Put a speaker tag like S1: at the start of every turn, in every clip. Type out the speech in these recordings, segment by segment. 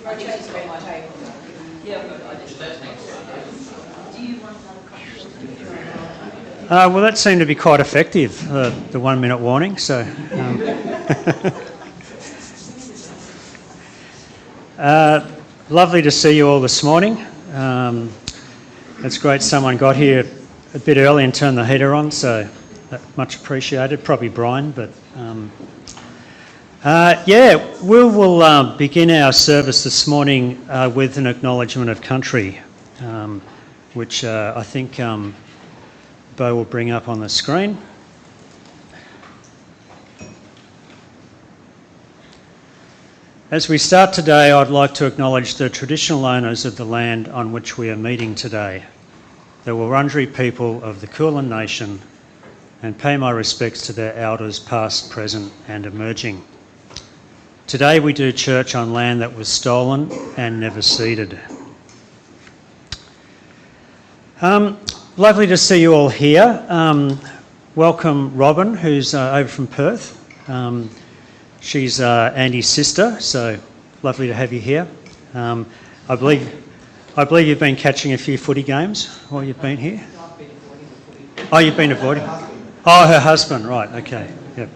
S1: Well, that seemed to be quite effective, the 1 minute warning, so... lovely to see you all this morning. It's great someone got here a bit early and turned the heater on, so much appreciated. Probably Brian, but... we will begin our service this morning with an acknowledgement of country, which I think Bo will bring up on the screen. As we start today, I'd like to acknowledge the traditional owners of the land on which we are meeting today, the Wurundjeri people of the Kulin Nation, and pay my respects to their elders past, present and emerging. Today we do church on land that was stolen and never ceded. Lovely to see you all here. Welcome Robin, who's over from Perth. She's Andy's sister, so lovely to have you here. I believe you've been catching a few footy games while you've been here. Oh, you've been avoiding. Oh, her husband, right? Okay, yep.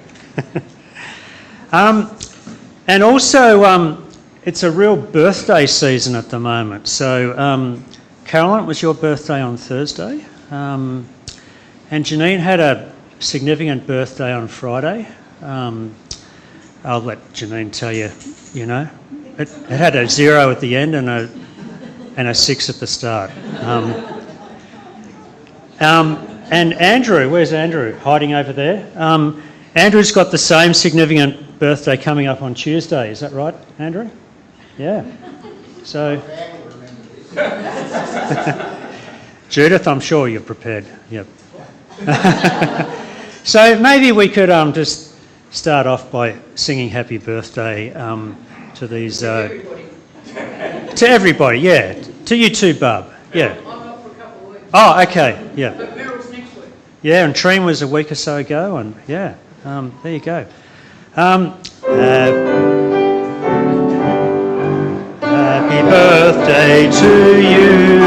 S1: And also, it's a real birthday season at the moment. So, Carolyn, it was your birthday on Thursday, and Janine had a significant birthday on Friday. I'll let Janine tell you. You know, it had a 0 at the end and a 6 at the start. And Andrew, where's Andrew? Hiding over there. Andrew's got the same significant birthday coming up on Tuesday. Is that right, Andrew? Yeah. So, Judith, I'm sure you're prepared. Yep. So maybe we could just start off by singing happy birthday to these... to everybody, yeah. To you too, Barb. Yeah.
S2: I'm up for a couple of weeks.
S1: Oh, okay, yeah.
S2: But Meryl's next week.
S1: Yeah, and Treen was a week or so ago, and yeah, there you go. Happy birthday to you.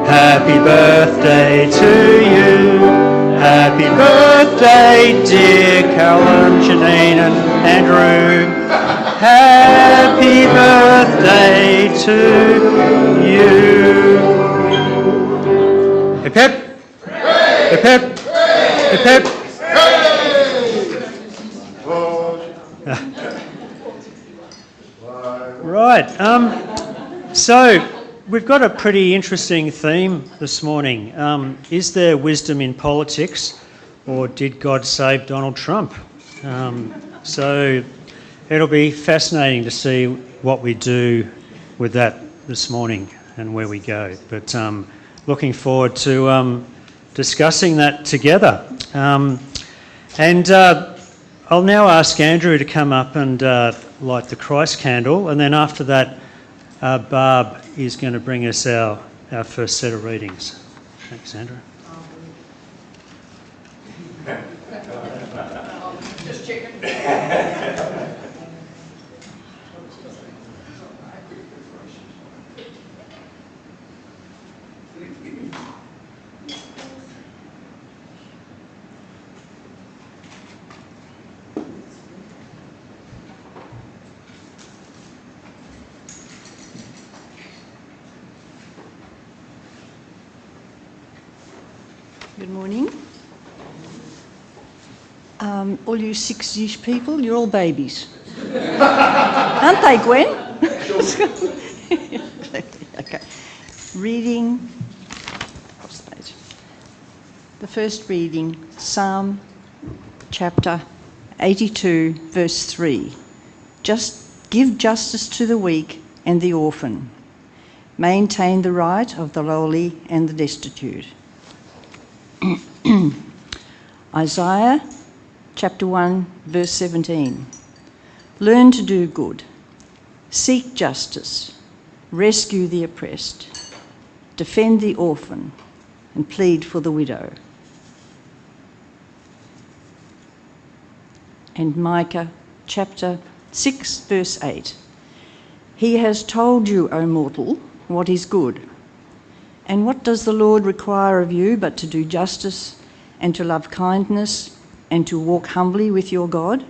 S1: Happy birthday to you. Happy birthday, dear Carolyn, Janine and Andrew. Happy birthday to you. Hip hip. Hip hip. Hip hip. Right. So we've got a pretty interesting theme this morning. Is there wisdom in politics, or did God save Donald Trump? So it'll be fascinating to see what we do with that this morning and where we go. But looking forward to discussing that together. And I'll now ask Andrew to come up and light the Christ candle, and then after that, Barb is going to bring us our first set of readings. Thanks, Andrew.
S2: Just checking.
S3: Good morning. All you 6-ish people, you're all babies. Aren't they, Gwen? Okay. Reading. The first reading, Psalm chapter 82, verse 3. Just give justice to the weak and the orphan. Maintain the right of the lowly and the destitute. Isaiah chapter 1 verse 17. Learn to do good, seek justice, rescue the oppressed, defend the orphan, and plead for the widow. And Micah chapter 6 verse 8. He has told you, O mortal, what is good. And what does the Lord require of you but to do justice and to love kindness and to walk humbly with your God?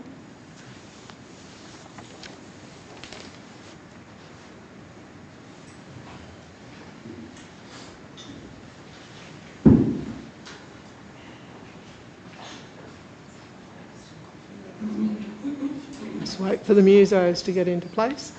S4: Just wait for the musos to get into place.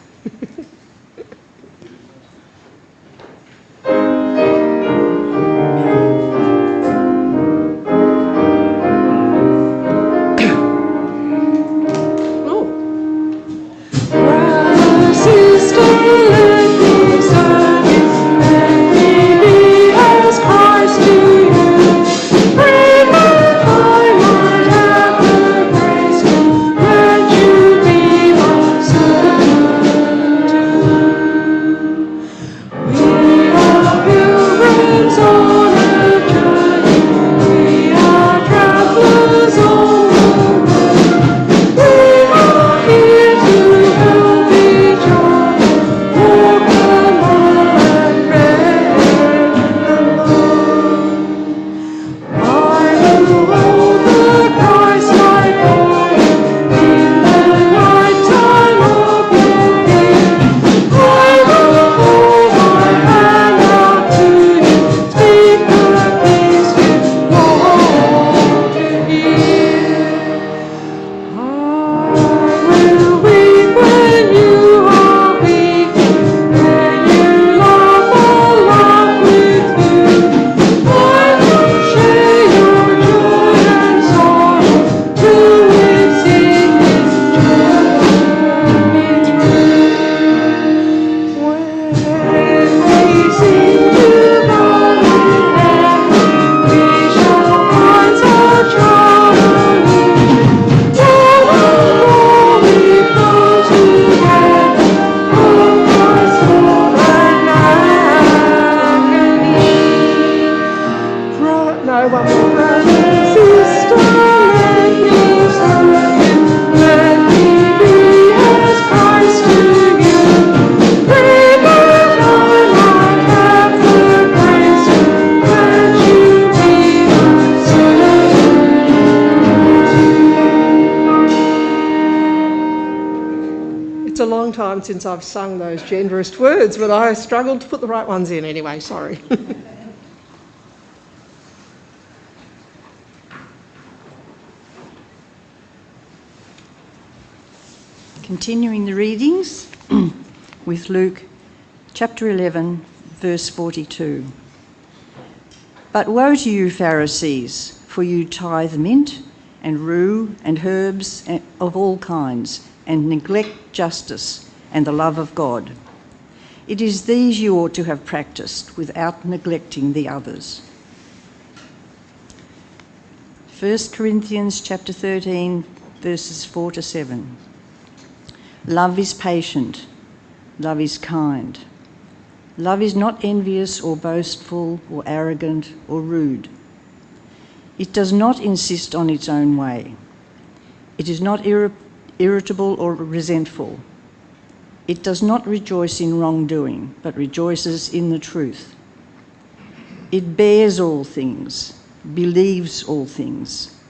S4: Since I've sung those genderist words, but I struggled to put the right ones in anyway, sorry.
S3: Continuing the readings with Luke chapter 11, verse 42. But woe to you, Pharisees, for you tithe mint and rue and herbs of all kinds, and neglect justice and the love of God. It is these you ought to have practiced without neglecting the others. 1 Corinthians chapter 13, verses 4 to 7. Love is patient. Love is kind. Love is not envious or boastful or arrogant or rude. It does not insist on its own way. It is not irritable or resentful. It does not rejoice in wrongdoing, but rejoices in the truth. It bears all things, believes all things,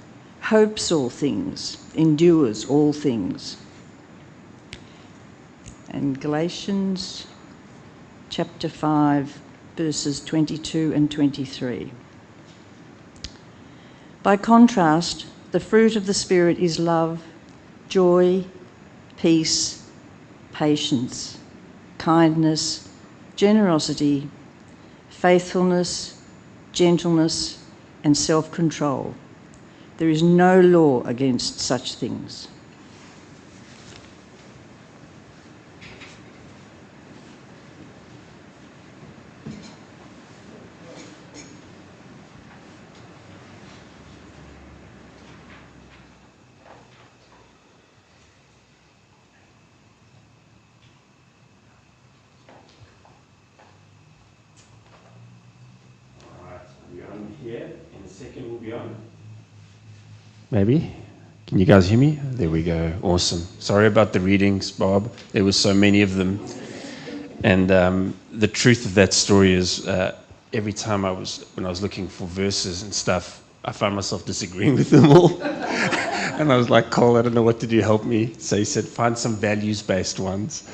S3: hopes all things, endures all things. And Galatians chapter 5, verses 22 and 23. By contrast, the fruit of the Spirit is love, joy, peace, patience, kindness, generosity, faithfulness, gentleness, and self-control. There is no law against such things.
S5: Maybe. Can you guys hear me? There we go. Awesome. Sorry about the readings, Bob. There were so many of them. And the truth of that story is every time when I was looking for verses and stuff, I found myself disagreeing with them all. And I was like, Cole, I don't know what to do, help me. So he said, find some values-based ones,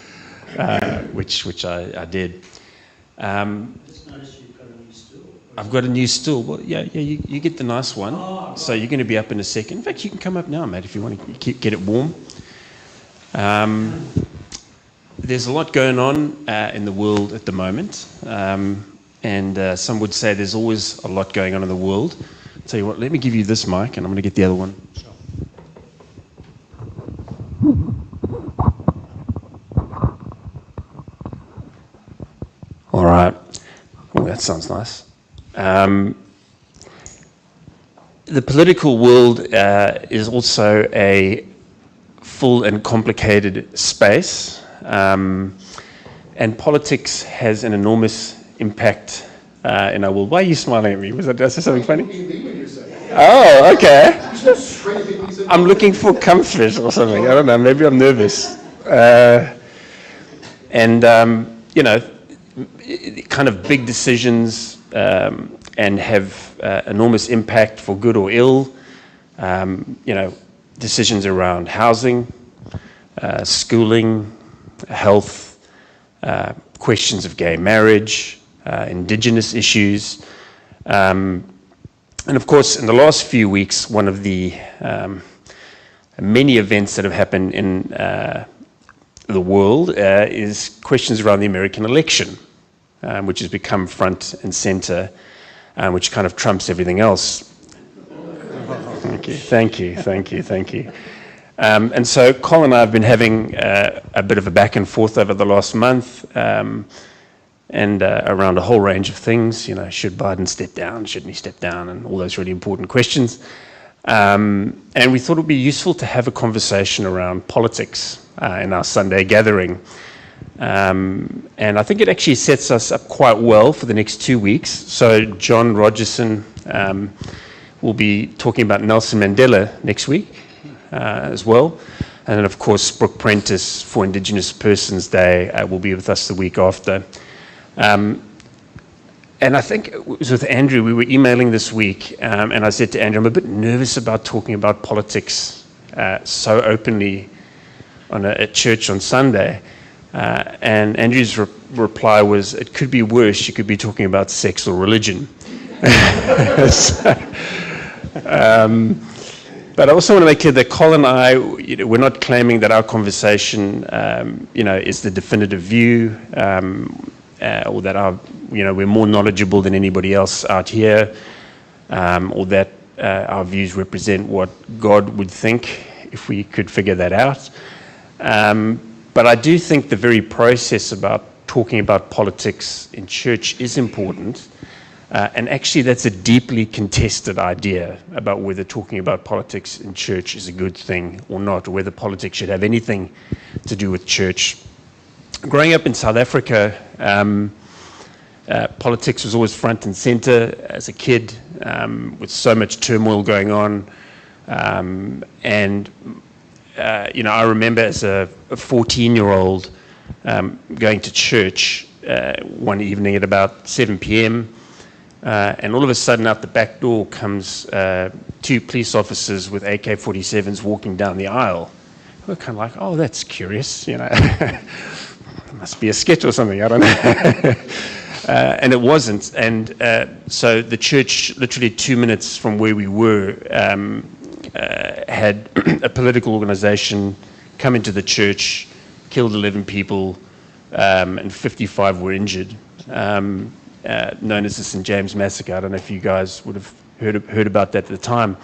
S5: which I did.
S1: Just noticed you've got a new stool.
S5: I've got a new stool. Well, yeah, you get the nice one. Oh, right. So you're going to be up in a second. In fact, you can come up now, mate, if you want to get it warm. There's a lot going on in the world at the moment. And some would say there's always a lot going on in the world. I'll tell you what, let me give you this mic, and I'm going to get the other one.
S1: Sure.
S5: All right. Oh, that sounds nice. The political world is also a full and complicated space, and politics has an enormous impact in our world. Why are you smiling at me? Was that something funny? Oh, okay. I'm looking for comfort or something. I don't know. Maybe I'm nervous. Kind of big decisions and have enormous impact for good or ill. Decisions around housing, schooling, health, questions of gay marriage, indigenous issues. And of course, in the last few weeks, one of the many events that have happened in the world is questions around the American election, which has become front and center, which kind of trumps everything else. Thank you. And so Col and I have been having a bit of a back and forth over the last month, and around a whole range of things. Should Biden step down? Shouldn't he step down? And all those really important questions. And we thought it would be useful to have a conversation around politics in our Sunday gathering. And I think it actually sets us up quite well for the next 2 weeks. So John Rogerson will be talking about Nelson Mandela next week as well. And then, of course, Brooke Prentice for Indigenous Persons Day will be with us the week after. And I think it was with Andrew, we were emailing this week, and I said to Andrew, I'm a bit nervous about talking about politics so openly at church on Sunday. And Andrew's reply was, it could be worse, you could be talking about sex or religion. But I also want to make clear that Col and I, we're not claiming that our conversation, is the definitive view, or that we're more knowledgeable than anybody else out here, or that our views represent what God would think if we could figure that out. But I do think the very process about talking about politics in church is important. And actually, that's a deeply contested idea about whether talking about politics in church is a good thing or not, or whether politics should have anything to do with church. Growing up in South Africa, politics was always front and center as a kid, with so much turmoil going on. I remember as a 14-year-old going to church one evening at about 7 p.m., and all of a sudden out the back door comes 2 police officers with AK-47s walking down the aisle. We're kind of like, oh, that's curious, It must be a sketch or something, I don't know. And it wasn't. And so the church, literally 2 minutes from where we were, had a political organization come into the church, killed 11 people, and 55 were injured, known as the St. James Massacre. I don't know if you guys would have heard about that at the time.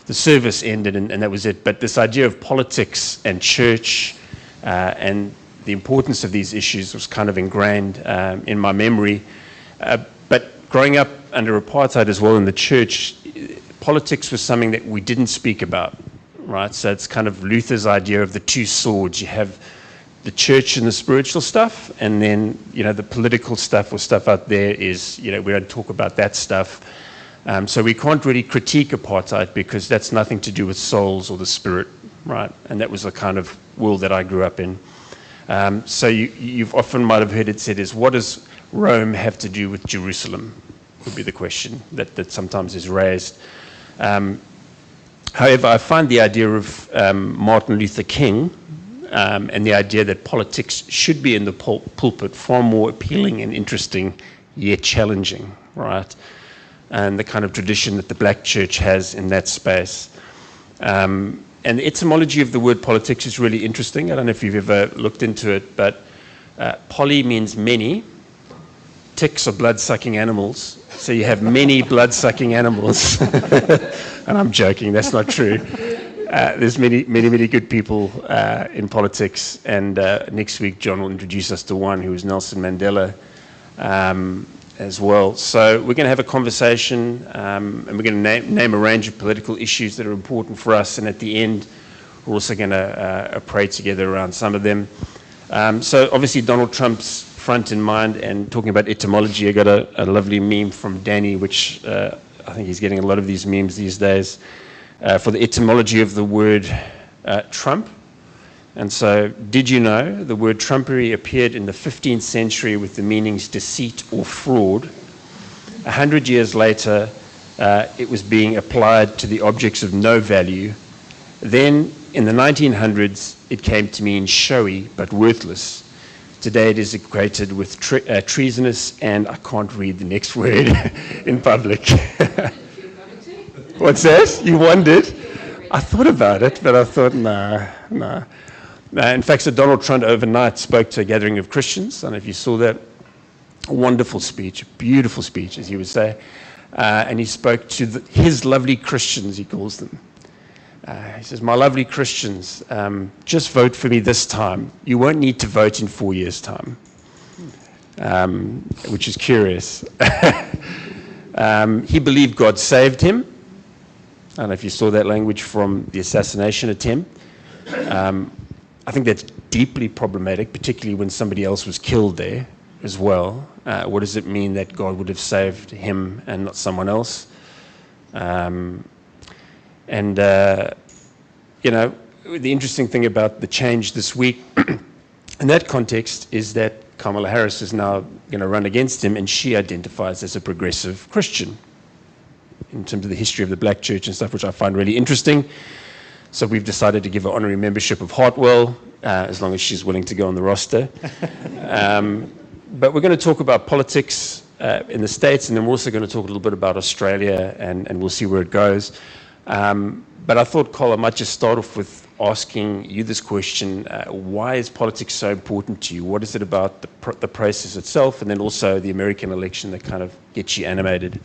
S5: The service ended and that was it. But this idea of politics and church and the importance of these issues was kind of ingrained in my memory. But growing up under apartheid as well in the church, politics was something that we didn't speak about, right? So it's kind of Luther's idea of the two swords. You have the church and the spiritual stuff, and then, the political stuff or stuff out there is, we don't talk about that stuff. So we can't really critique apartheid because that's nothing to do with souls or the spirit, right? And that was the kind of world that I grew up in. So you've often might have heard it said is, what does Rome have to do with Jerusalem? Would be the question that sometimes is raised. However, I find the idea of Martin Luther King and the idea that politics should be in the pulpit far more appealing and interesting, yet challenging, right? And the kind of tradition that the black church has in that space. And the etymology of the word politics is really interesting. I don't know if you've ever looked into it, but poly means many. Ticks are blood-sucking animals. So you have many blood-sucking animals. And I'm joking, that's not true. There's many good people in politics. And next week, John will introduce us to one who is Nelson Mandela as well. So we're going to have a conversation, and we're going to name a range of political issues that are important for us. And at the end, we're also going to pray together around some of them. So obviously, Donald Trump's front in mind, and talking about etymology, I got a lovely meme from Danny, which I think he's getting a lot of these memes these days, for the etymology of the word Trump. And so, did you know the word trumpery appeared in the 15th century with the meanings deceit or fraud? 100 years later, it was being applied to the objects of no value. Then, in the 1900s, it came to mean showy but worthless. Today, it is equated with treasonous, and I can't read the next word in public. What's that? You wondered? I thought about it, but I thought, no. In fact, so Donald Trump overnight spoke to a gathering of Christians. I don't know if you saw that. A wonderful speech, beautiful speech, as he would say. And he spoke to his lovely Christians, he calls them. He says, my lovely Christians, just vote for me this time. You won't need to vote in 4 years' time, which is curious. He believed God saved him. I don't know if you saw that language from the assassination attempt. I think that's deeply problematic, particularly when somebody else was killed there as well. What does it mean that God would have saved him and not someone else? You know, the interesting thing about the change this week in that context is that Kamala Harris is now going to run against him, and she identifies as a progressive Christian in terms of the history of the black church and stuff, which I find really interesting. So we've decided to give her honorary membership of Hartwell, as long as she's willing to go on the roster. But we're going to talk about politics in the States, and then we're also going to talk a little bit about Australia, and we'll see where it goes. But I thought, Col, I might just start off with asking you this question. Why is politics so important to you? What is it about the process itself, and then also the American election that kind of gets you animated?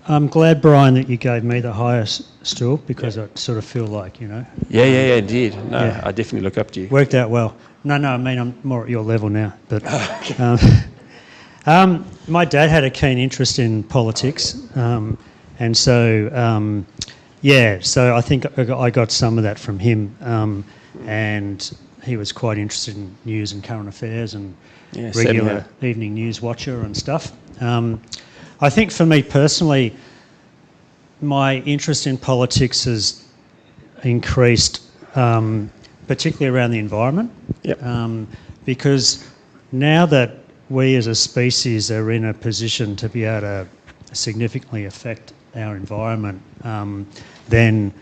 S1: I'm glad, Brian, that you gave me the highest stool, because I sort of feel like, you know.
S5: Yeah, indeed. No, yeah. I definitely look up to you.
S1: Worked out well. No, I mean, I'm more at your level now. But my dad had a keen interest in politics, and so, so I think I got some of that from him, and he was quite interested in news and current affairs and regular evening news watcher and stuff. I think for me personally, my interest in politics has increased, particularly around the environment.
S5: Yep.
S1: Because now that we as a species are in a position to be able to significantly affect our environment, then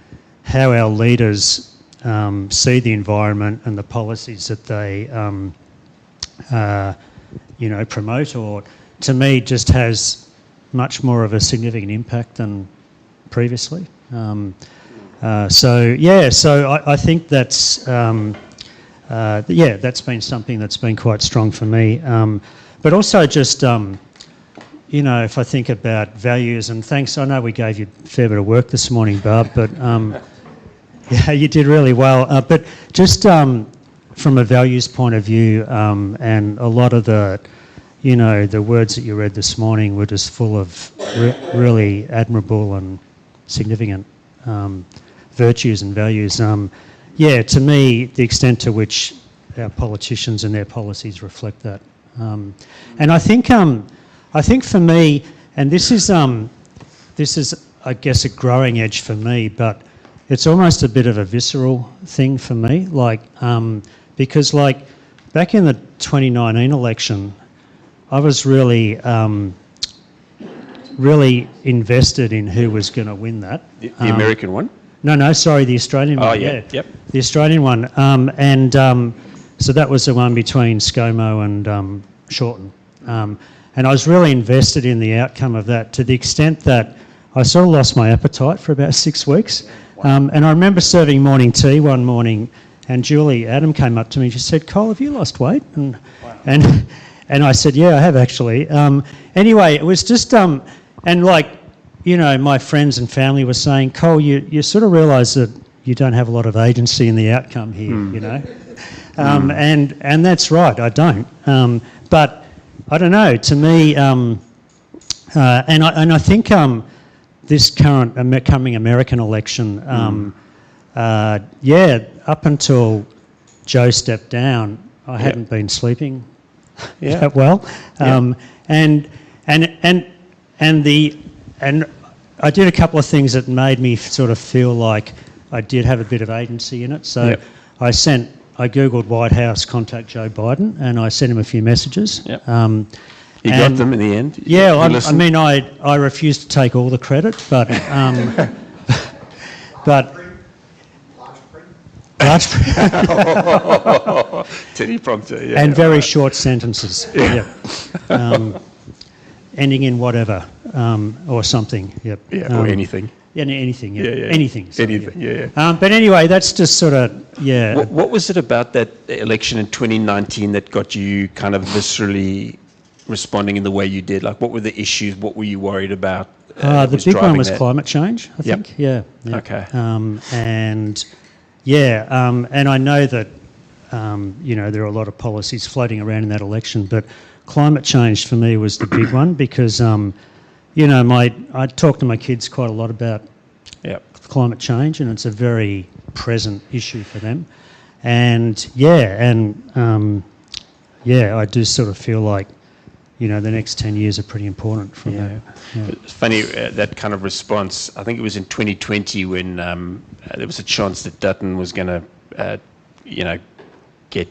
S1: how our leaders see the environment and the policies that they promote, or to me just has much more of a significant impact than previously. So I think that's that's been something that's been quite strong for me. But also just if I think about values, and thanks, I know we gave you a fair bit of work this morning, Barb, but you did really well. But just from a values point of view, and a lot of the words that you read this morning were just full of really admirable and significant virtues and values. To me, the extent to which our politicians and their policies reflect that. And I think for me, and this is I guess a growing edge for me, but it's almost a bit of a visceral thing for me, because back in the 2019 election, I was really invested in who was going to win that.
S5: The American one?
S1: No, sorry, the Australian one.
S5: Oh, yeah. Yep.
S1: The Australian one. So that was the one between ScoMo and Shorten. And I was really invested in the outcome of that, to the extent that I sort of lost my appetite for about 6 weeks. And I remember serving morning tea one morning, and Julie Adam came up to me and she said, "Col, have you lost weight?" And I said, "Yeah, I have actually." Anyway, it was just, my friends and family were saying, "Col, you sort of realise that you don't have a lot of agency in the outcome here, you know?" And that's right, I don't. But I don't know, to me, and I think this current coming American election, up until Joe stepped down, I hadn't been sleeping that well. And I did a couple of things that made me sort of feel like I did have a bit of agency in it. So I googled White House contact Joe Biden, and I sent him a few messages.
S5: You got them in the end?
S1: Yeah, I refused to take all the credit, but large
S5: teleprompter, yeah.
S1: And very short sentences. Ending in whatever, or something. Yep.
S5: Yeah, or anything.
S1: Yeah, anything. Yeah.
S5: Yeah.
S1: Anything. Sorry,
S5: Anything. Yeah.
S1: But anyway, that's just sort of
S5: What was it about that election in 2019 that got you kind of viscerally responding in the way you did? Like, what were the issues? What were you worried about?
S1: The big one was climate change, I think. Yeah.
S5: Okay.
S1: And I know that there are a lot of policies floating around in that election, but climate change for me was the big one, because I talk to my kids quite a lot about climate change, and it's a very present issue for them. And I do sort of feel like the next 10 years are pretty important from that. Yeah.
S5: It's funny, that kind of response. I think it was in 2020 when there was a chance that Dutton was going to, get,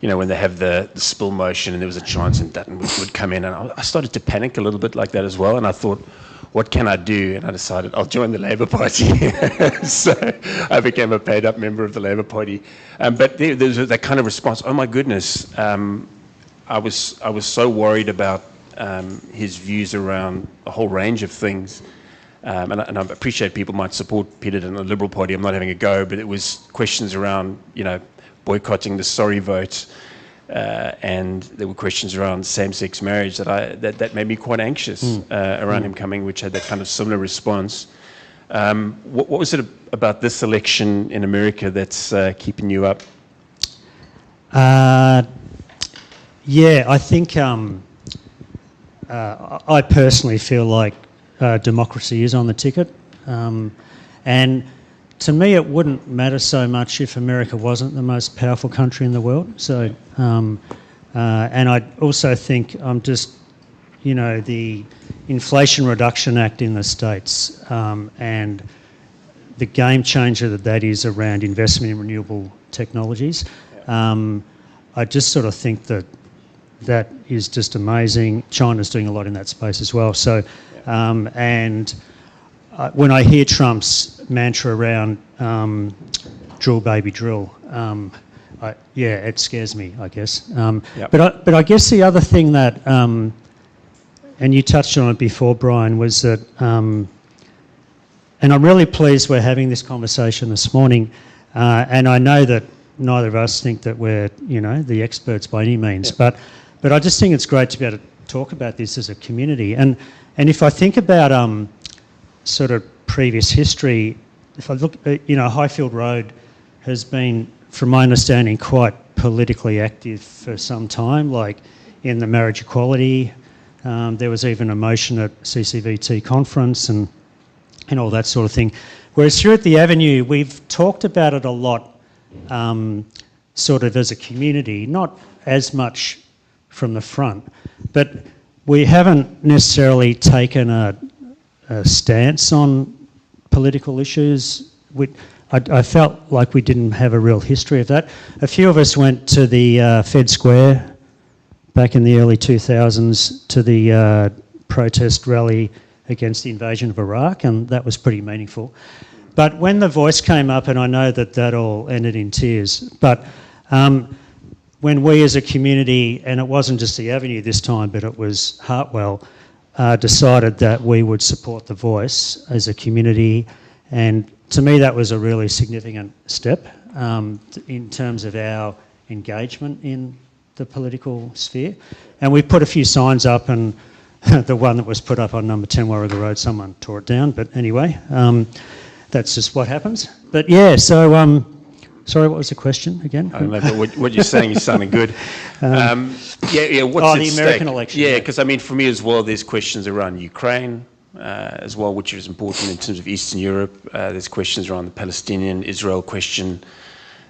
S5: when they have the spill motion, and there was a chance and Dutton would come in. And I started to panic a little bit like that as well. And I thought, what can I do? And I decided I'll join the Labour Party. So I became a paid-up member of the Labour Party. But there was that kind of response. Oh my goodness. I was so worried about his views around a whole range of things, and I appreciate people might support Peter in the Liberal Party. I'm not having a go, but it was questions around boycotting the sorry vote, and there were questions around same-sex marriage that made me quite anxious around him coming, which had that kind of similar response. What was it about this election in America that's keeping you up?
S1: I think I personally feel like democracy is on the ticket. And to me, it wouldn't matter so much if America wasn't the most powerful country in the world. So, and I also think the Inflation Reduction Act in the States and the game changer that is around investment in renewable technologies. I just sort of think that is just amazing. China's doing a lot in that space as well. So, when I hear Trump's mantra around drill, baby, drill, it scares me, I guess. But I guess the other thing that, and you touched on it before, Brian, was that, and I'm really pleased we're having this conversation this morning, and I know that neither of us think that we're, the experts by any means, but I just think it's great to be able to talk about this as a community. And if I think about sort of previous history, if I look, Highfield Road has been, from my understanding, quite politically active for some time, like in the marriage equality. There was even a motion at CCVT conference and all that sort of thing. Whereas here at the Avenue, we've talked about it a lot, sort of as a community, not as much from the front, but we haven't necessarily taken a stance on political issues. I felt like we didn't have a real history of that. A few of us went to the Fed Square back in the early 2000s to the protest rally against the invasion of Iraq, and that was pretty meaningful. But when the voice came up, and I know that all ended in tears, but when we as a community, and it wasn't just the Avenue this time, but it was Hartwell, decided that we would support the voice as a community, and to me that was a really significant step in terms of our engagement in the political sphere. And we put a few signs up, and the one that was put up on number 10 Warrigal Road, someone tore it down, but anyway, that's just what happens. But yeah, so sorry, what was the question again?
S5: I don't know, but what you're saying is sounding good. What's
S1: the American election.
S5: Yeah, because I mean, for me as well, there's questions around Ukraine as well, which is important in terms of Eastern Europe. There's questions around the Palestinian-Israel question.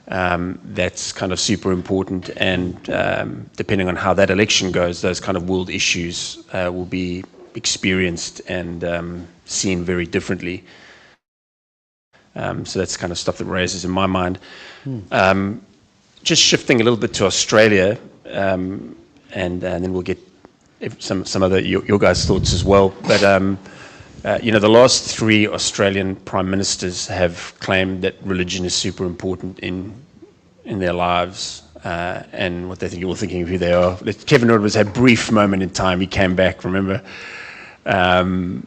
S5: That's kind of super important, and depending on how that election goes, those kind of world issues will be experienced and seen very differently. So that's kind of stuff that raises in my mind. Just shifting a little bit to Australia, and then we'll get some other your guys' thoughts as well. But the last 3 Australian prime ministers have claimed that religion is super important in their lives, and what they think. You're thinking of who they are. Kevin Rudd had a brief moment in time. He came back, remember? And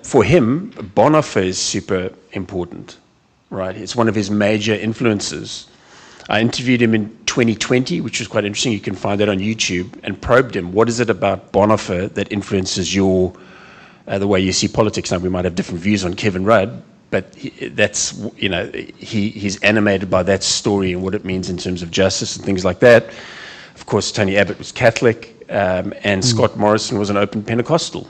S5: for him, Bonhoeffer is super important, right? It's one of his major influences. I interviewed him in 2020, which was quite interesting. You can find that on YouTube, and probed him. What is it about Bonhoeffer that influences the way you see politics? Now, we might have different views on Kevin Rudd, but he's animated by that story and what it means in terms of justice and things like that. Of course, Tony Abbott was Catholic, and Scott Morrison was an open Pentecostal.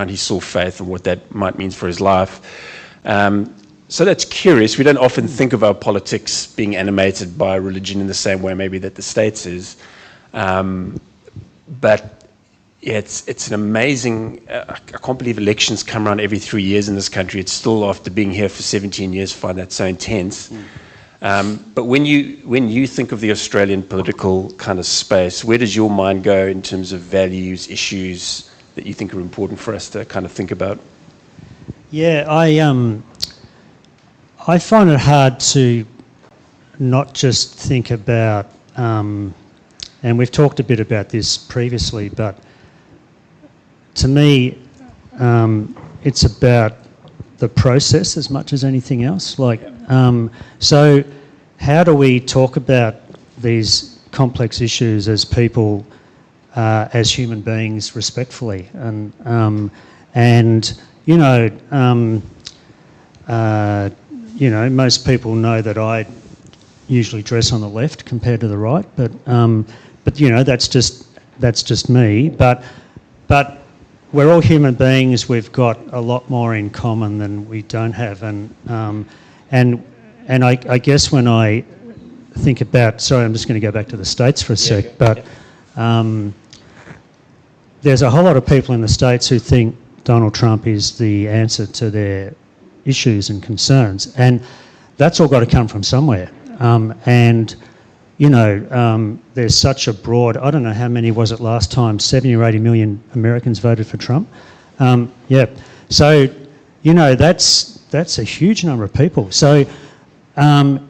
S5: He saw faith and what that might mean for his life. So that's curious. We don't often think of our politics being animated by religion in the same way maybe that the States is. But yeah, it's an amazing, I can't believe elections come around every 3 years in this country. It's still, after being here for 17 years, find that so intense. But when you think of the Australian political kind of space, where does your mind go in terms of values, issues that you think are important for us to kind of think about?
S1: Yeah, I find it hard to not just think about, and we've talked a bit about this previously, but to me, it's about the process as much as anything else. So how do we talk about these complex issues as people, as human beings, respectfully? Most people know that I usually dress on the left compared to the right, but that's just me. But we're all human beings. We've got a lot more in common than we don't have, and I guess when I think about, sorry, I'm just going to go back to the States for a sec, but there's a whole lot of people in the States who think Donald Trump is the answer to their issues and concerns, and that's all got to come from somewhere. There's such a broad, I don't know how many was it last time, 70 or 80 million Americans voted for Trump. So, that's a huge number of people. So, to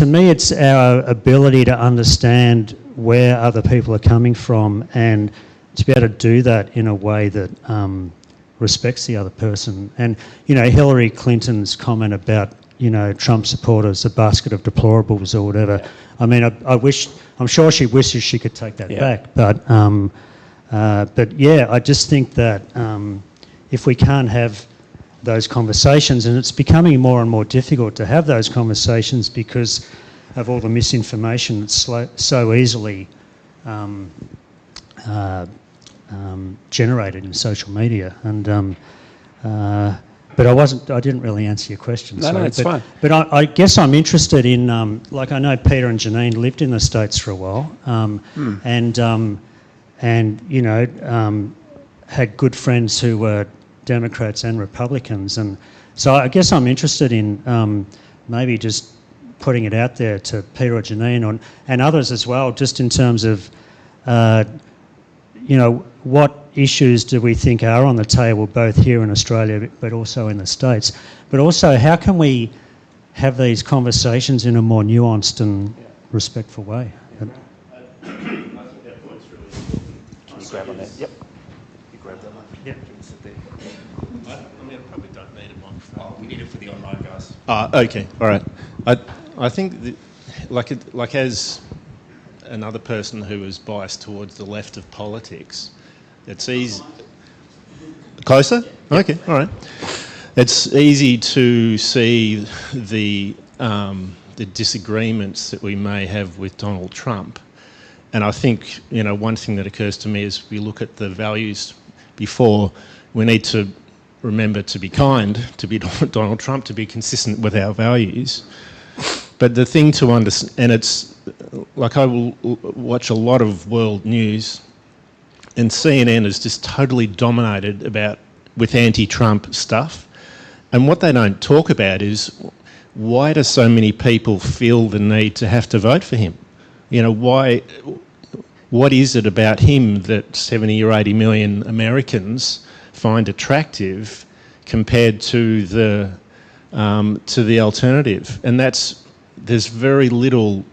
S1: me, it's our ability to understand where other people are coming from and to be able to do that in a way that respects the other person. And, Hillary Clinton's comment about, Trump supporters, a basket of deplorables or whatever. Yeah. I mean, I'm sure she wishes she could take that back. But I just think that if we can't have those conversations, and it's becoming more and more difficult to have those conversations because of all the misinformation that's so easily generated in social media. And but I didn't really answer your question.
S5: No, it's fine.
S1: But I guess I'm interested in, I know Peter and Janine lived in the States for a while, and had good friends who were Democrats and Republicans. And so I guess I'm interested in maybe just putting it out there to Peter or Janine and others as well, just in terms of, what issues do we think are on the table, both here in Australia but also in the States? But also, how can we have these conversations in a more nuanced and respectful way?
S5: I think that point's really important. Can you grab on that? Yep. You grab that one?
S1: Yeah.
S5: Sit there. I probably don't need a microphone. We need it for the online guys.
S6: Okay, all right. I think, like as another person who is biased towards the left of politics, it's easy. Closer? Okay, all right. It's easy to see the disagreements that we may have with Donald Trump, and I think one thing that occurs to me is we look at the values before. We need to remember to be kind, to be Donald Trump, to be consistent with our values. But the thing to understand, and it's like I will watch a lot of world news, and CNN is just totally dominated with anti-Trump stuff. And what they don't talk about is, why do so many people feel the need to have to vote for him? What is it about him that 70 or 80 million Americans find attractive compared to the alternative? And there's very little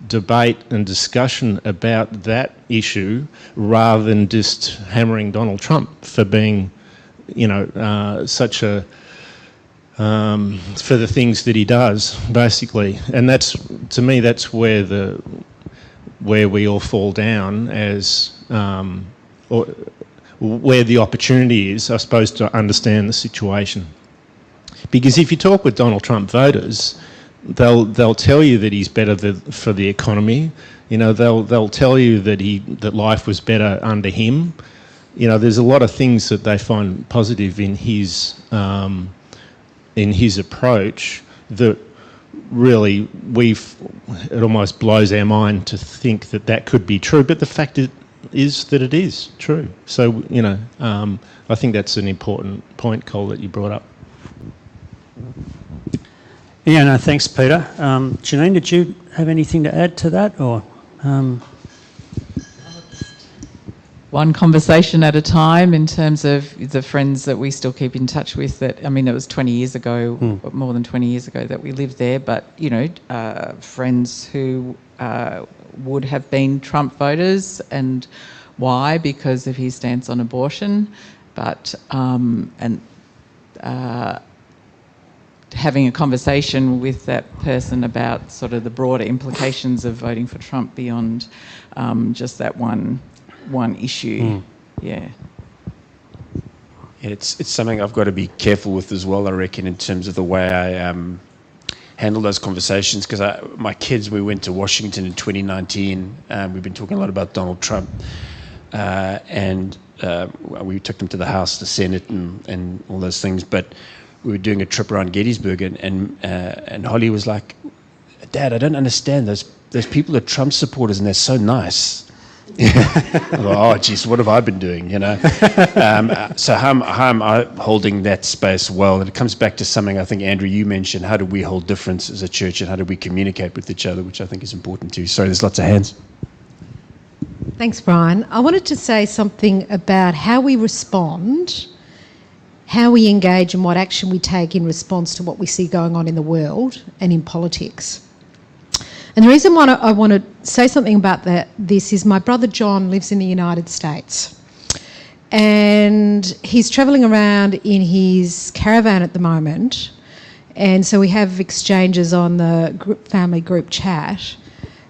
S6: debate and discussion about that issue, rather than just hammering Donald Trump for being, such a for the things that he does, basically. And to me, that's where we all fall down or where the opportunity is, I suppose, to understand the situation. Because if you talk with Donald Trump voters, they'll tell you that he's better for the economy. They'll tell you that life was better under him. There's a lot of things that they find positive in his approach that really it almost blows our mind to think that could be true. But the fact is that it is true. So I think that's an important point, Col, that you brought up.
S1: Yeah, no, thanks, Peter. Janine, did you have anything to add to that, or?
S7: One conversation at a time, in terms of the friends that we still keep in touch with. It was 20 years ago, more than 20 years ago that we lived there, but, friends who would have been Trump voters, and why? Because of his stance on abortion, but, having a conversation with that person about sort of the broader implications of voting for Trump beyond just that one issue. Yeah.
S5: It's something I've got to be careful with as well, I reckon, in terms of the way I handle those conversations, because my kids, we went to Washington in 2019. We've been talking a lot about Donald Trump, and we took them to the House, the Senate, and all those things, but we were doing a trip around Gettysburg, and Holly was like, "Dad, I don't understand. Those people are Trump supporters, and they're so nice." I thought, oh, geez, what have I been doing? So how am I holding that space well? And it comes back to something I think, Andrew, you mentioned. How do we hold difference as a church, and how do we communicate with each other, which I think is important too. Sorry, there's lots of hands.
S8: Thanks, Brian. I wanted to say something about how we respond, how we engage, and what action we take in response to what we see going on in the world and in politics. And the reason why I want to say something about this is my brother John lives in the United States, and he's travelling around in his caravan at the moment, and so we have exchanges on the family group chat.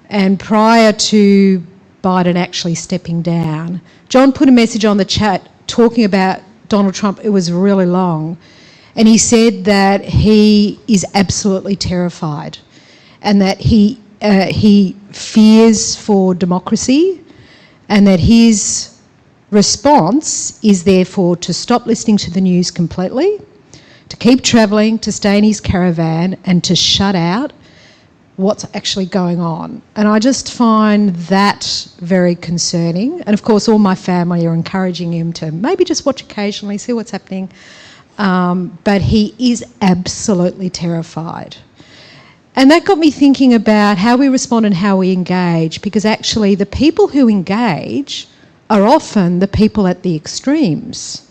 S8: And prior to Biden actually stepping down, John put a message on the chat talking about Donald Trump. It was really long, and he said that he is absolutely terrified, and that he fears for democracy, and that his response is therefore to stop listening to the news completely, to keep travelling, to stay in his caravan, and to shut out what's actually going on. And I just find that very concerning. And of course, all my family are encouraging him to maybe just watch occasionally, see what's happening. But he is absolutely terrified. And that got me thinking about how we respond and how we engage, because actually the people who engage are often the people at the extremes.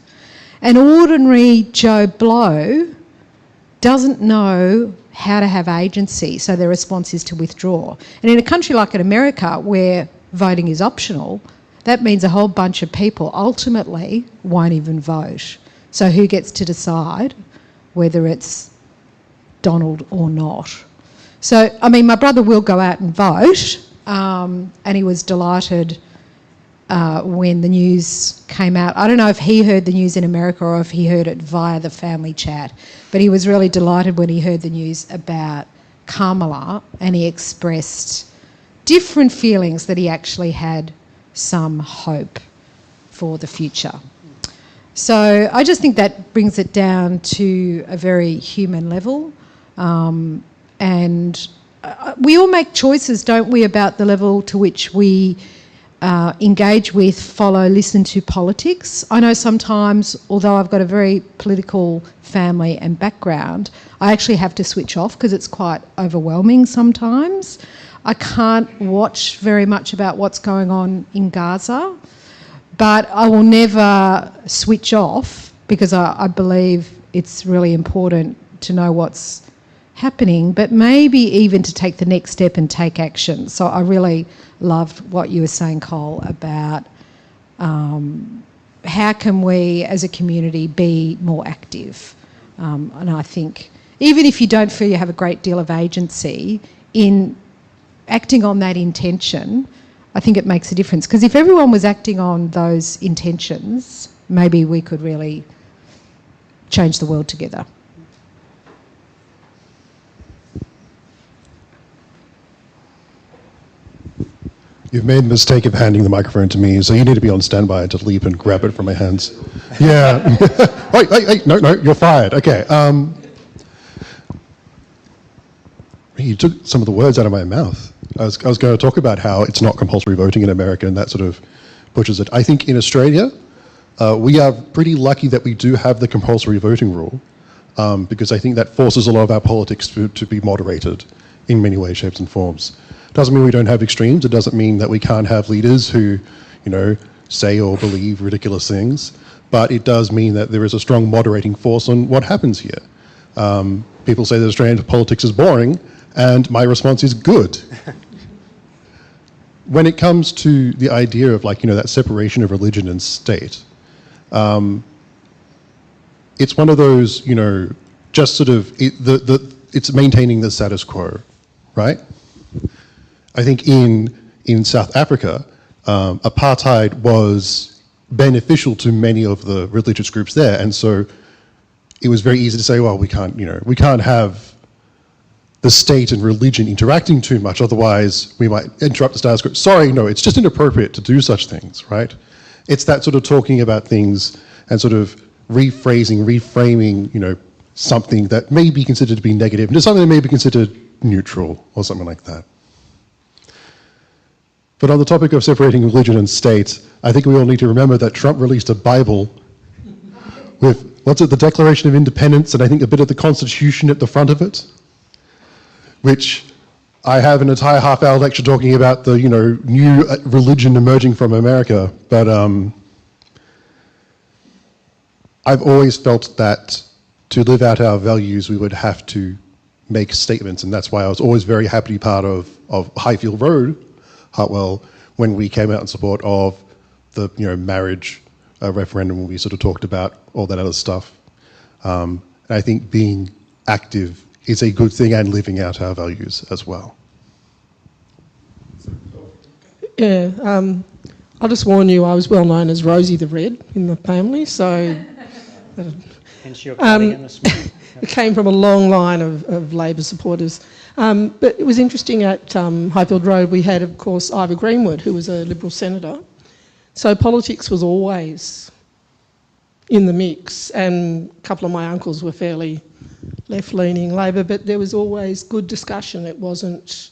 S8: An ordinary Joe Blow doesn't know how to have agency, so their response is to withdraw. And in a country like in America, where voting is optional, that means a whole bunch of people ultimately won't even vote. So who gets to decide whether it's Donald or not? So, I mean, my brother will go out and vote, and he was delighted when the news came out. I don't know if he heard the news in America or if he heard it via the family chat, but he was really delighted when he heard the news about Kamala, and he expressed different feelings, that he actually had some hope for the future. So I just think that brings it down to a very human level. And we all make choices, don't we, about the level to which we engage with, follow, listen to politics. I know sometimes, although I've got a very political family and background, I actually have to switch off because it's quite overwhelming sometimes. I can't watch very much about what's going on in Gaza, but I will never switch off because I believe it's really important to know what's happening, but maybe even to take the next step and take action. So I really loved what you were saying, Col, about how can we as a community be more active. And I think even if you don't feel you have a great deal of agency in acting on that intention, I think it makes a difference. Because if everyone was acting on those intentions, maybe we could really change the world together.
S9: You've made the mistake of handing the microphone to me, so you need to be on standby to leap and grab it from my hands. Yeah. Wait, no, you're fired. Okay. You took some of the words out of my mouth. I was going to talk about how it's not compulsory voting in America, and that sort of pushes it. I think in Australia, we are pretty lucky that we do have the compulsory voting rule, because I think that forces a lot of our politics to be moderated in many ways, shapes, and forms. Doesn't mean we don't have extremes. It doesn't mean that we can't have leaders who, say or believe ridiculous things. But it does mean that there is a strong moderating force on what happens here. People say that Australian politics is boring, and my response is good. When it comes to the idea of that separation of religion and state, it's one of those, just sort of, it's maintaining the status quo, right? I think in South Africa, apartheid was beneficial to many of the religious groups there, and so it was very easy to say, well, we can't have the state and religion interacting too much, otherwise we might interrupt the status quo. Sorry, no, it's just inappropriate to do such things, right? It's that sort of talking about things and sort of reframing, something that may be considered to be negative into something that may be considered neutral or something like that. But on the topic of separating religion and state, I think we all need to remember that Trump released a Bible with, the Declaration of Independence, and I think a bit of the Constitution at the front of it, which I have an entire half-hour lecture talking about the, new religion emerging from America. But I've always felt that to live out our values, we would have to make statements, and that's why I was always very happy to be part of Highfield Road, Hartwell, when we came out in support of the marriage referendum, when we sort of talked about all that other stuff. And I think being active is a good thing, and living out our values as well.
S4: Yeah, I'll just warn you, I was well known as Rosie the Red in the family, so
S1: Hence your cardigan this morning.
S4: it came from a long line of Labor supporters. But it was interesting at Highfield Road, we had, of course, Ivor Greenwood, who was a Liberal senator. So politics was always in the mix, and a couple of my uncles were fairly left-leaning Labor, but there was always good discussion. It wasn't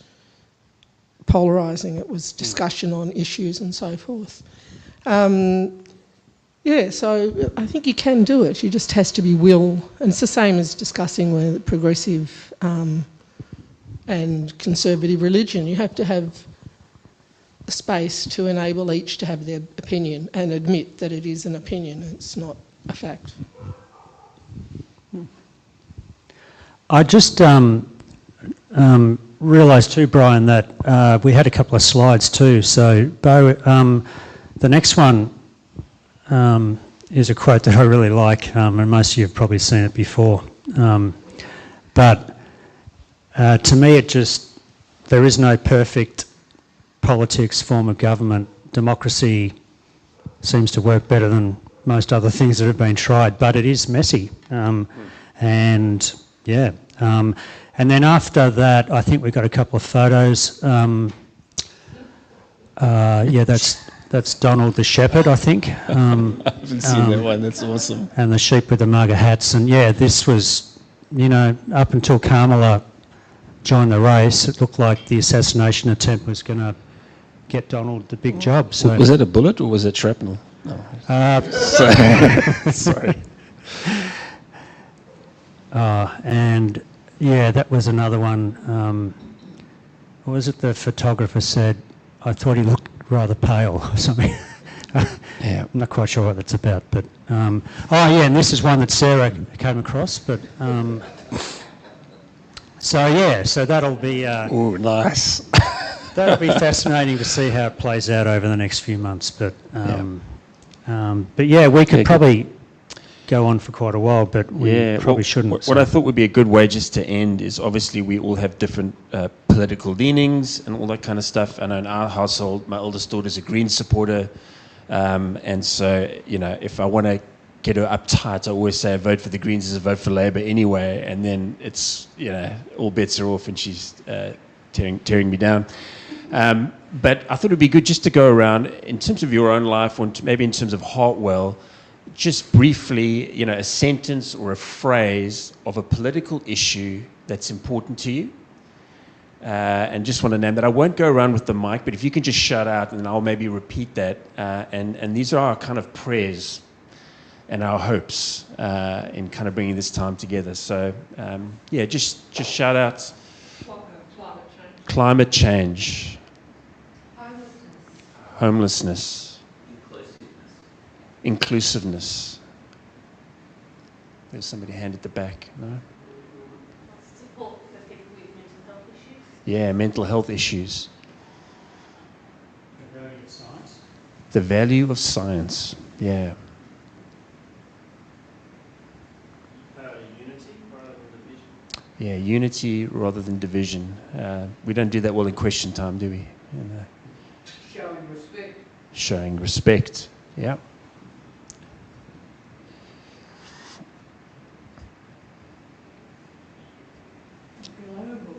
S4: polarising, it was discussion on issues and so forth. Yeah, so I think you can do it, you just has to be will, and it's the same as discussing with progressive and conservative religion. You have to have a space to enable each to have their opinion and admit that it is an opinion, it's not a fact.
S1: I just realised too, Brian, that we had a couple of slides too. So, Bo, the next one is a quote that I really like, and most of you have probably seen it before. But to me, there is no perfect politics, form of government. Democracy seems to work better than most other things that have been tried, but it is messy. And yeah. And then after that, I think we've got a couple of photos. Yeah, that's Donald the shepherd, I think.
S5: I haven't seen that one. That's awesome.
S1: And the sheep with the mugger hats. And yeah, this was, up until Kamala joined the race, it looked like the assassination attempt was going to get Donald the big job. So
S5: Was it a bullet or was it shrapnel? No. Sorry.
S1: And yeah, that was another one. What was it the photographer said? I thought he looked rather pale or something.
S5: Yeah.
S1: I'm not quite sure what that's about, but oh yeah, and this is one that Sarah came across. But so that'll be
S5: Oh, nice.
S1: that'll be fascinating to see how it plays out over the next few months. But yeah, we could probably go on for quite a while, but we probably shouldn't.
S5: What I thought would be a good way just to end is obviously we all have different political leanings and all that kind of stuff. I know in our household, my oldest daughter's a Green supporter, and so if I want to get her uptight, I always say a vote for the Greens is a vote for Labor anyway, and then it's all bets are off, and she's tearing me down. But I thought it'd be good just to go around in terms of your own life, or maybe in terms of Hartwell. Just briefly, a sentence or a phrase of a political issue that's important to you, and just want to name that. I won't go around with the mic, but if you can just shout out, and I'll maybe repeat that. And these are our kind of prayers and our hopes in kind of bringing this time together. So, just shout out. Climate change. Homelessness. Inclusiveness. There's somebody hand at the back. No?
S10: Support for people with mental health issues.
S5: Yeah, mental health issues.
S1: The value of science.
S5: The value of science. Yeah.
S1: Unity rather than division.
S5: Yeah, unity rather than division. We don't do that well in question time, do we?
S2: Showing respect.
S5: Showing respect. Yeah.
S10: Global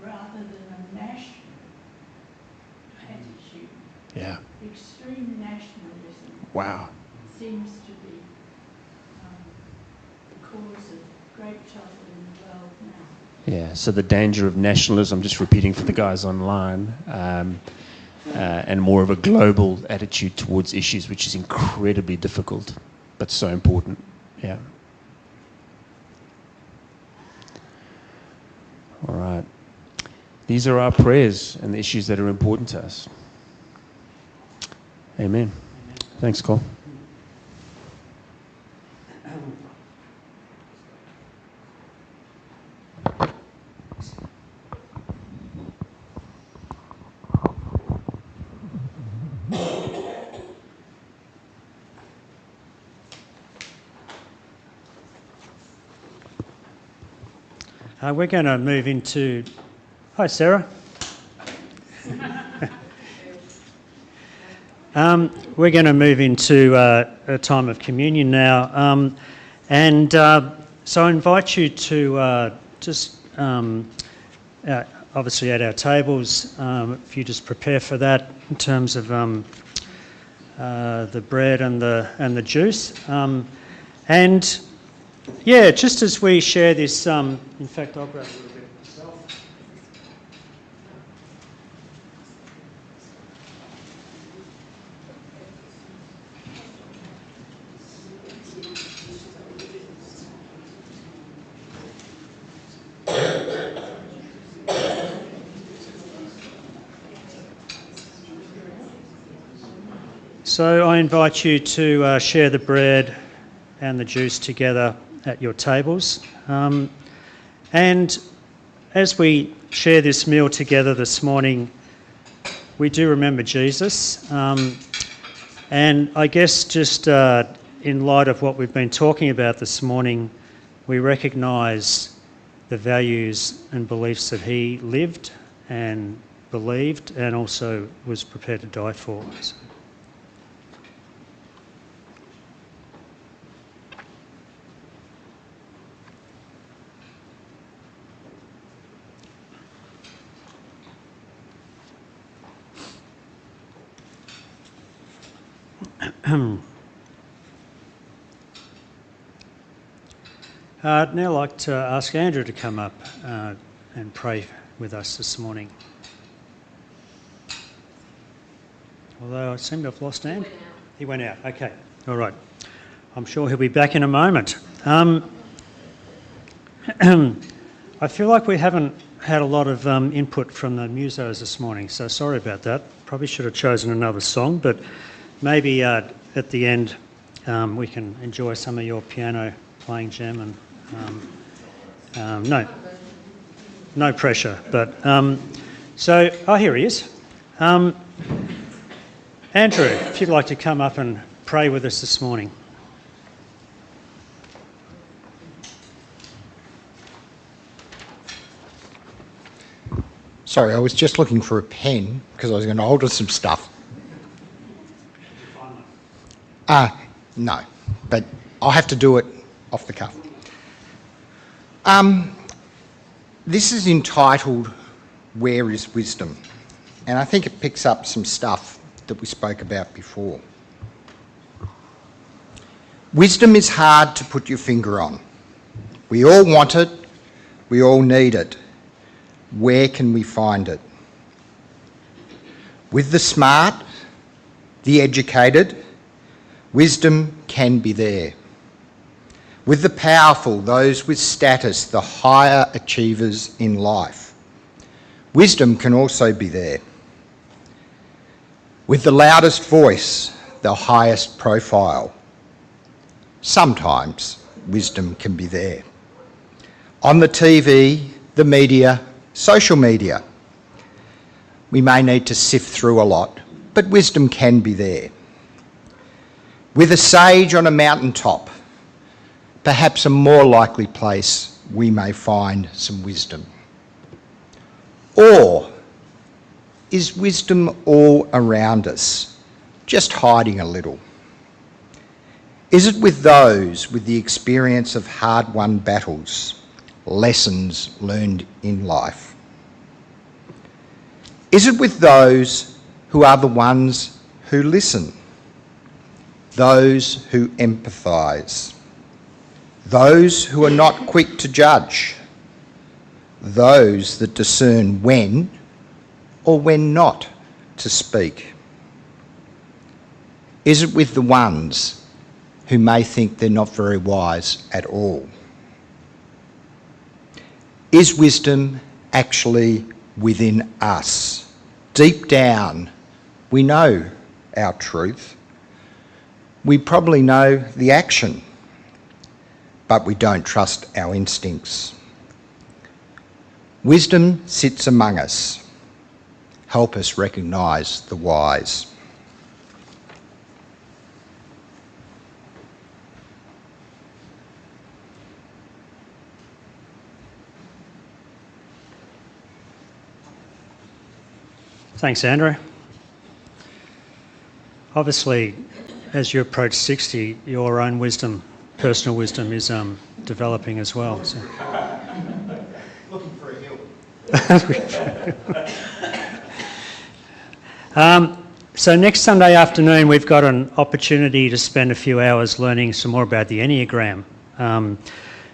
S10: rather than a national attitude.
S5: Yeah.
S10: Extreme nationalism
S5: Wow.
S10: seems to be the cause of great trouble in the world now.
S5: Yeah, so the danger of nationalism, I'm just repeating for the guys online, and more of a global attitude towards issues, which is incredibly difficult, but so important. Yeah. All right. These are our prayers and the issues that are important to us. Amen. Thanks, Cole.
S1: We're going to move into... Hi, Sarah. We're going to move into a time of communion now. So I invite you to just, obviously at our tables, if you just prepare for that in terms of the bread and the juice. Yeah, just as we share this, in fact, I'll grab a little bit myself. So I invite you to share the bread and the juice together at your tables. And as we share this meal together this morning, we do remember Jesus. And I guess just in light of what we've been talking about this morning, we recognise the values and beliefs that he lived and believed and also was prepared to die for. So. I'd now like to ask Andrew to come up and pray with us this morning. Although I seem to have lost Andrew. He went out. Okay. All right. I'm sure he'll be back in a moment. I feel like we haven't had a lot of input from the musos this morning, so sorry about that. Probably should have chosen another song, but maybe at the end we can enjoy some of your piano playing, Jem, and no pressure. But here he is. Andrew, if you'd like to come up and pray with us this morning.
S11: Sorry, I was just looking for a pen because I was going to alter some stuff. No, but I'll have to do it off the cuff. This is entitled, Where is Wisdom? And I think it picks up some stuff that we spoke about before. Wisdom is hard to put your finger on. We all want it, we all need it. Where can we find it? With the smart, the educated, wisdom can be there. With the powerful, those with status, the higher achievers in life, wisdom can also be there. With the loudest voice, the highest profile, sometimes wisdom can be there. On the TV, the media, social media, we may need to sift through a lot, but wisdom can be there. With a sage on a mountaintop, perhaps a more likely place we may find some wisdom. Or is wisdom all around us, just hiding a little? Is it with those with the experience of hard-won battles, lessons learned in life? Is it with those who are the ones who listen, those who empathise, those who are not quick to judge, those that discern when or when not to speak? Is it with the ones who may think they're not very wise at all? Is wisdom actually within us? Deep down, we know our truth. We probably know the action, but we don't trust our instincts. Wisdom sits among us. Help us recognise the wise.
S1: Thanks, Andrew. Obviously, as you approach 60, your own wisdom, personal wisdom, is developing as well. So.
S11: Looking for a hill.
S1: So next Sunday afternoon, we've got an opportunity to spend a few hours learning some more about the Enneagram.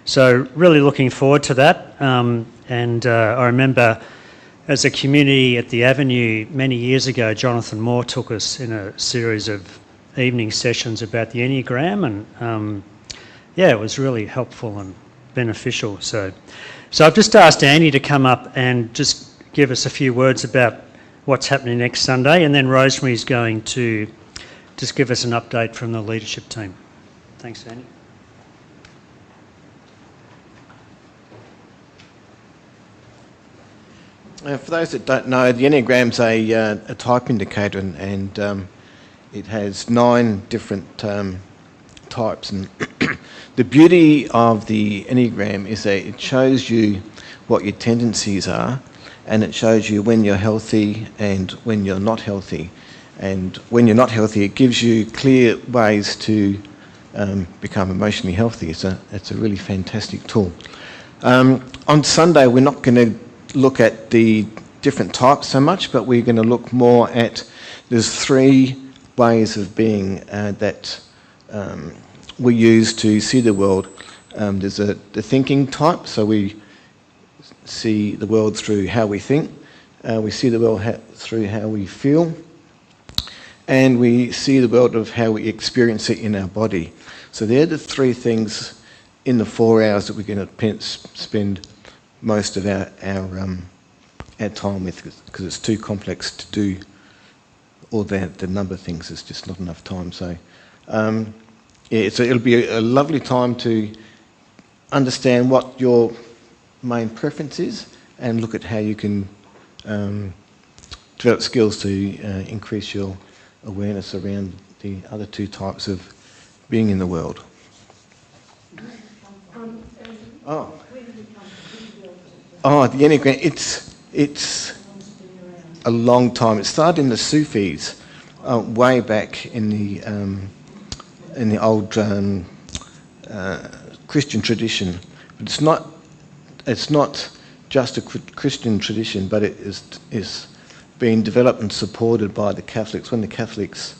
S1: So really looking forward to that. I remember as a community at the Avenue many years ago, Jonathan Moore took us in a series of evening sessions about the Enneagram, and it was really helpful and beneficial. So I've just asked Andy to come up and just give us a few words about what's happening next Sunday, and then Rosemary's going to just give us an update from the leadership team. Thanks, Andy.
S12: For those that don't know, the Enneagram's a type indicator, and it has 9 different types. And the beauty of the Enneagram is that it shows you what your tendencies are, and it shows you when you're healthy and when you're not healthy. And when you're not healthy, it gives you clear ways to become emotionally healthy. It's a really fantastic tool. On Sunday, we're not going to look at the different types so much, but we're going to look more at, there's 3 ways of being that we use to see the world. There's the thinking type, so we see the world through how we think. We see the world through how we feel. And we see the world of how we experience it in our body. So they're the 3 things in the 4 hours that we're going to spend most of our time with, because it's too complex to do all the number of things. There's just not enough time. So it'll be a lovely time to understand what your main preference is and look at how you can develop skills to increase your awareness around the other 2 types of being in the world. The Enneagram, it's a long time. It started in the Sufis, way back in the old Christian tradition. But it's not just a Christian tradition, but it is being developed and supported by the Catholics when the Catholics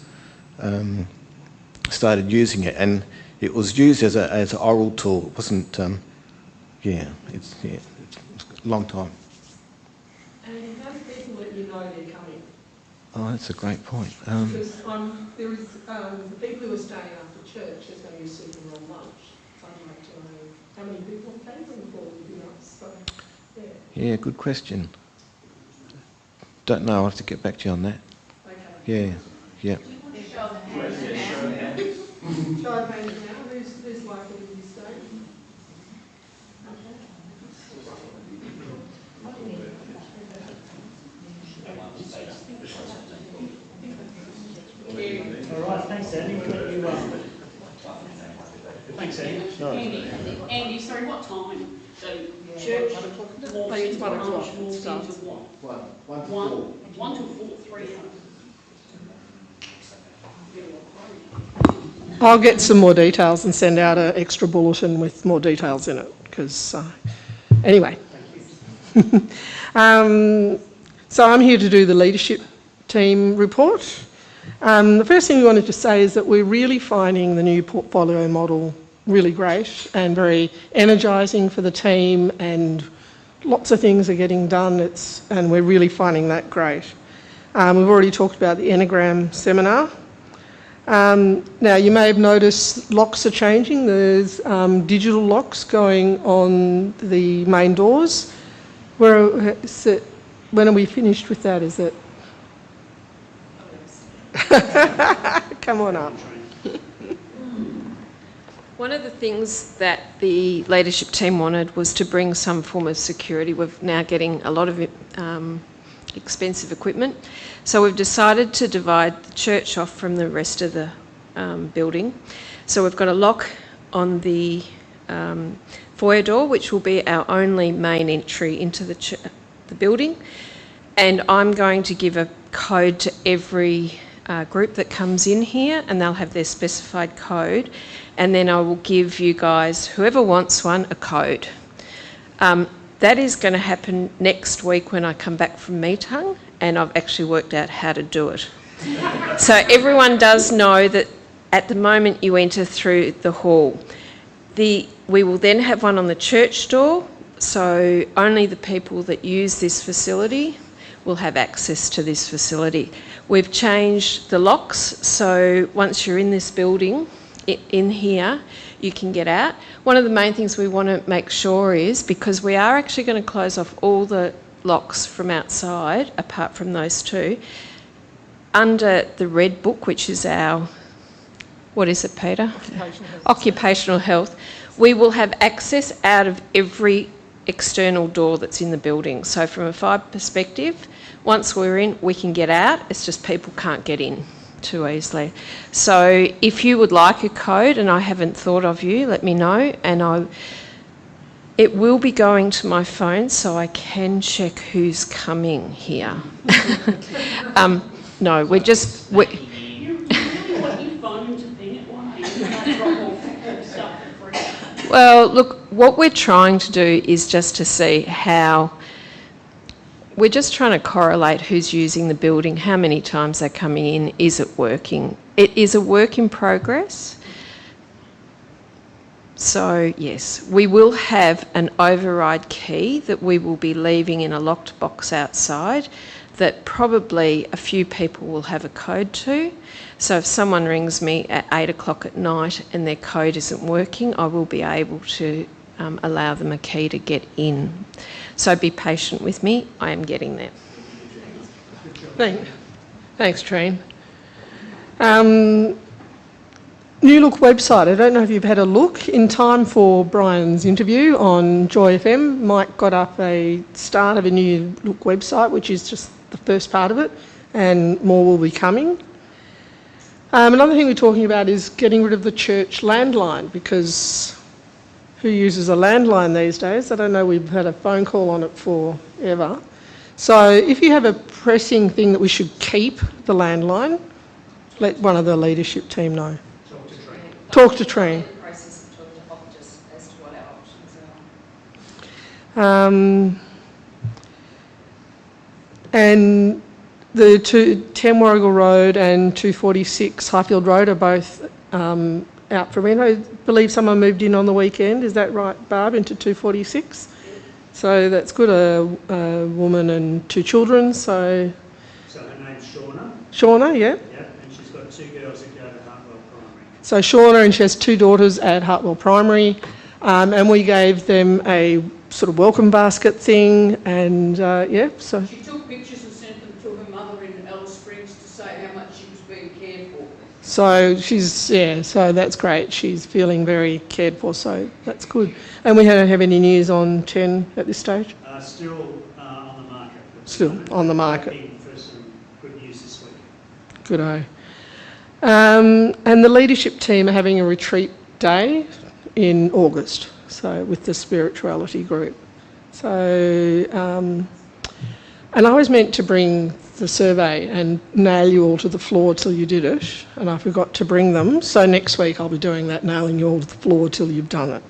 S12: started using it, and it was used as an oral tool. It wasn't. It's a long time.
S4: And how do people let you know they're coming?
S12: Oh, that's a great point.
S4: Because there is the people who are staying after church. There's going to be a super roll lunch. So I'd like to know how many people came from the call would be nice. So,
S12: yeah, good question. Don't know. I'll have to get back to you on that.
S4: Okay.
S12: Yeah.
S4: Show of hands now. Who's likely to be staying?
S1: All right, thanks, Andy. We'll let you Thanks, Andy.
S10: Andy, sorry, what time? So church walks into lunch, walks into what? 1 till 4, 3 hours.
S4: I'll get some more details and send out an extra bulletin with more details in it, because anyway. So I'm here to do the leadership team report. The first thing we wanted to say is that we're really finding the new portfolio model really great and very energising for the team, and lots of things are getting done, and we're really finding that great. We've already talked about the Enneagram seminar. Now, you may have noticed locks are changing. There's digital locks going on the main doors. When are we finished with that? Is it? Come on up.
S13: One of the things that the leadership team wanted was to bring some form of security. We're now getting a lot of expensive equipment. So we've decided to divide the church off from the rest of the building. So we've got a lock on the foyer door, which will be our only main entry into the building. And I'm going to give a code to every group that comes in here, and they'll have their specified code. And then I will give you guys, whoever wants one, a code. That is going to happen next week when I come back from Meetung, and I've actually worked out how to do it. So everyone does know that at the moment you enter through the hall. We will then have one on the church door, so only the people that use this facility will have access to this facility. We've changed the locks, so once you're in this building, in here, you can get out. One of the main things we want to make sure is, because we are actually going to close off all the locks from outside, apart from those two, under the red book, which is our, what is it, Peter? Occupational health. We will have access out of every external door that's in the building. So from a fire perspective, once we're in, we can get out. It's just people can't get in too easily. So if you would like a code, and I haven't thought of you, let me know, and it will be going to my phone so I can check who's coming here. No, we're just...
S10: You really want your phone to ping it one day, you might drop off stuff for free.
S13: Well, look, what we're trying to do is just to see how... We're just trying to correlate who's using the building, how many times they're coming in, is it working? It is a work in progress. So, yes, we will have an override key that we will be leaving in a locked box outside that probably a few people will have a code to. So if someone rings me at 8 o'clock at night and their code isn't working, I will be able to allow them a key to get in. So be patient with me, I am getting there.
S4: Thanks, Trine. New Look website, I don't know if you've had a look. In time for Brian's interview on Joy FM, Mike got up a start of a New Look website, which is just the first part of it, and more will be coming. Another thing we're talking about is getting rid of the church landline, because who uses a landline these days? I don't know, we've had a phone call on it forever. So if you have a pressing thing that we should keep the landline, let one of the leadership team know. Talk to Trine. And the 10 Warrigal Road and 246 Highfield Road are both out for rent. I believe someone moved in on the weekend, is that right, Barb, into 246? So that's good, a woman and 2 children, so...
S1: So her name's Shauna?
S4: Shauna, yeah.
S1: Yeah, and she's got 2 girls that go to Hartwell Primary.
S4: So Shauna, and she has 2 daughters at Hartwell Primary, and we gave them a sort of welcome basket thing, and yeah, so...
S2: She took pictures and sent them to her mother in Alice Springs to say how much she was being cared for.
S4: So she's, yeah, so that's great. She's feeling very cared for, so that's good. And we don't have any news on 10 at this stage?
S1: Still on the market.
S4: Still on the market.
S1: Hoping for some good news this week.
S4: Good-o. And the leadership team are having a retreat day in August, so with the spirituality group. So, and I was meant to bring the survey and nail you all to the floor till you did it, and I forgot to bring them. So next week I'll be doing that, nailing you all to the floor till you've done it.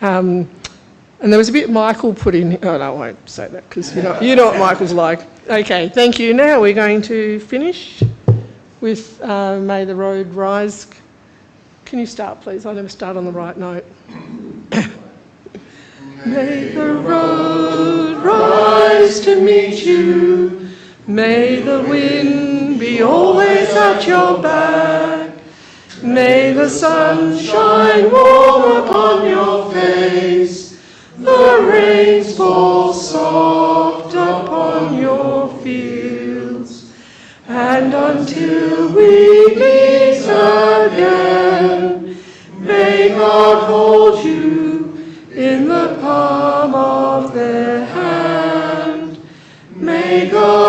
S4: And there was a bit Michael put in. Oh no, I won't say that because you know what Michael's like. Okay, thank you. Now we're going to finish with May the Road Rise. Can you start, please? I never start on the right note. May the road rise to meet you. May the wind be always at your back. May the sun shine warm upon your face. The rains fall soft upon your fields. And until we meet again, may God hold you in the palm of their hand. May God